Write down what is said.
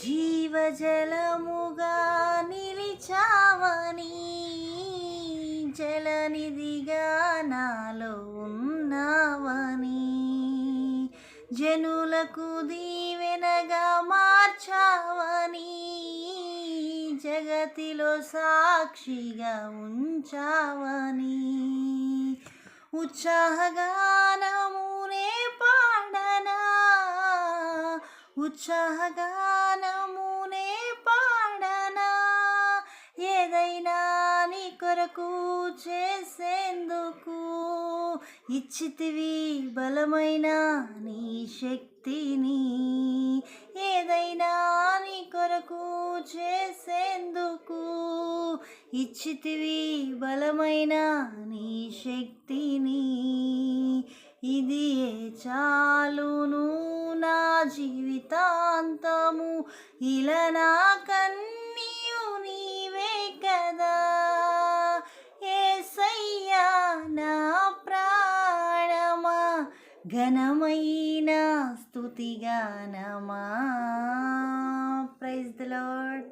జీవజలముగా నిలిచావని, జలనిధిగా నాలో ఉన్నావని, జనులకు దీవెనగా మార్చావని, జగతిలో సాక్షిగా ఉంచావని, ఉత్సాహగానమునే పాడనా, ఉత్సాహగానమునే పాడనా, ఏదైనా నీ కొరకు చేసేందుకు ఇచ్చితివి బలమైన నీ శక్తిని, ఏదైనా నీ కొరకు చేసేందుకు ఇచ్చితివి బలమైన నీ శక్తిని, ఇది చాలును నా జీవితాంతము, ఇలా నా కన్నీయు నీవే కదా, యేసయ్యా నా ప్రాణమా, ఘనమైన స్తుతిగానమా. Praise the lord.